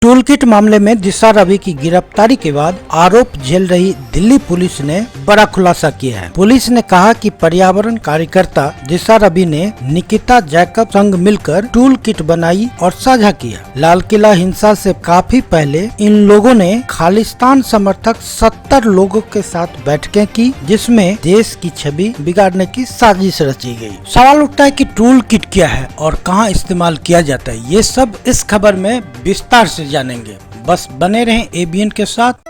Toolkit मामले में दिशा रवि की गिरफ्तारी के बाद आरोप झेल रही दिल्ली पुलिस ने बड़ा खुलासा किया है। पुलिस ने कहा कि पर्यावरण कार्यकर्ता दिशा रवि ने निकिता जैकब संग मिलकर टूल किट बनाई और साझा किया। लाल किला हिंसा से काफी पहले इन लोगों ने खालिस्तान समर्थक 70 लोगों के साथ बैठकें की, जिसमें देश की छवि बिगाड़ने की साजिश रची गई। सवाल उठता है कि टूल किट क्या है और कहां इस्तेमाल किया जाता है। ये सब इस खबर में विस्तार से जानेंगे। बस बने रहें एबीएन के साथ।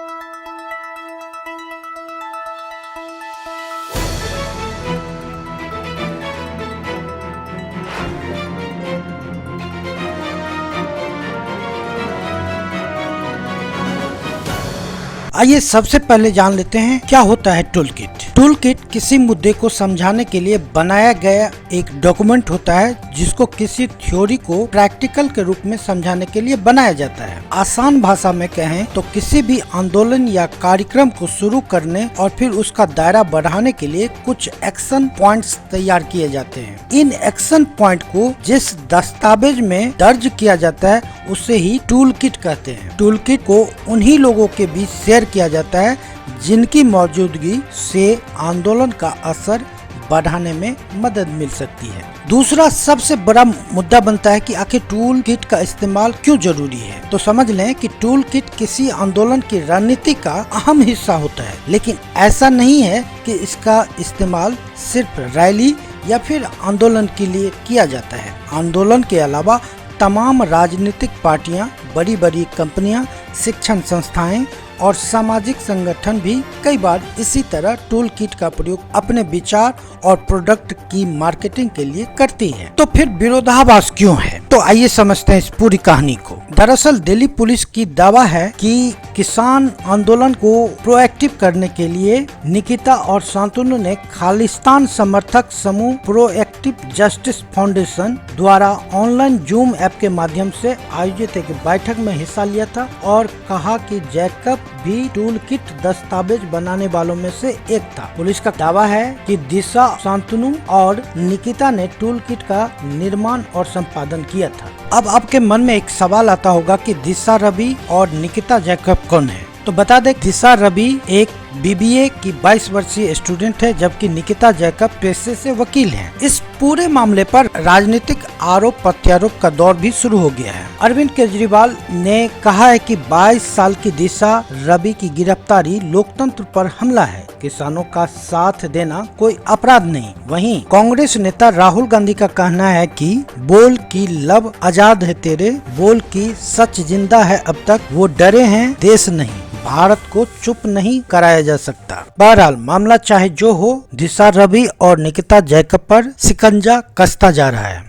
आइए सबसे पहले जान लेते हैं क्या होता है टूल किट। टूल किट किसी मुद्दे को समझाने के लिए बनाया गया एक डॉक्यूमेंट होता है, जिसको किसी थ्योरी को प्रैक्टिकल के रूप में समझाने के लिए बनाया जाता है। आसान भाषा में कहें तो किसी भी आंदोलन या कार्यक्रम को शुरू करने और फिर उसका दायरा बढ़ाने के लिए कुछ एक्शन पॉइंट्स तैयार किए जाते हैं। इन एक्शन पॉइंट को जिस दस्तावेज में दर्ज किया जाता है उसे ही टूल किट कहते हैं। टूल किट को उन्हीं लोगों के बीच शेयर किया जाता है जिनकी मौजूदगी से आंदोलन का असर बढ़ाने में मदद मिल सकती है। दूसरा सबसे बड़ा मुद्दा बनता है कि आखिर टूल किट का इस्तेमाल क्यों जरूरी है। तो समझ लें कि टूल किट किसी आंदोलन की रणनीति का अहम हिस्सा होता है, लेकिन ऐसा नहीं है कि इसका इस्तेमाल सिर्फ रैली या फिर आंदोलन के लिए किया जाता है। आंदोलन के अलावा तमाम राजनीतिक पार्टियां, बड़ी बड़ी कंपनियां, शिक्षण संस्थाएं और सामाजिक संगठन भी कई बार इसी तरह टूल किट का प्रयोग अपने विचार और प्रोडक्ट की मार्केटिंग के लिए करती है। तो फिर विरोधाभास क्यों है? तो आइए समझते हैं इस पूरी कहानी को। दरअसल दिल्ली पुलिस की दावा है कि किसान आंदोलन को प्रोएक्टिव करने के लिए निकिता और शांतनु ने खालिस्तान समर्थक समूह प्रोएक्टिव जस्टिस फाउंडेशन द्वारा ऑनलाइन जूम ऐप के माध्यम से आयोजित एक बैठक में हिस्सा लिया था और कहा कि जैकब भी टूल किट दस्तावेज बनाने वालों में से एक था। पुलिस का दावा है कि दिशा, शांतनु और निकिता ने टूल किट का निर्माण और संपादन किया था। अब आपके मन में एक सवाल आता होगा कि दिशा रवि और निकिता जैकब कौन है। तो बता दें, दिशा रवि एक बीबीए की 22 वर्षीय स्टूडेंट है, जबकि निकिता जैकब पेशे से वकील हैं। इस पूरे मामले पर राजनीतिक आरोप प्रत्यारोप का दौर भी शुरू हो गया है। अरविंद केजरीवाल ने कहा है कि 22 साल की दिशा रवि की गिरफ्तारी लोकतंत्र पर हमला है। किसानों का साथ देना कोई अपराध नहीं। वहीं कांग्रेस नेता राहुल गांधी का कहना है कि बोल की लब आजाद है तेरे, बोल की सच जिंदा है अब तक, वो डरे हैं देश नहीं, भारत को चुप नहीं कराया जा सकता। बहरहाल मामला चाहे जो हो, दिशा रवि और निकिता जैकब पर शिकंजा कसता जा रहा है।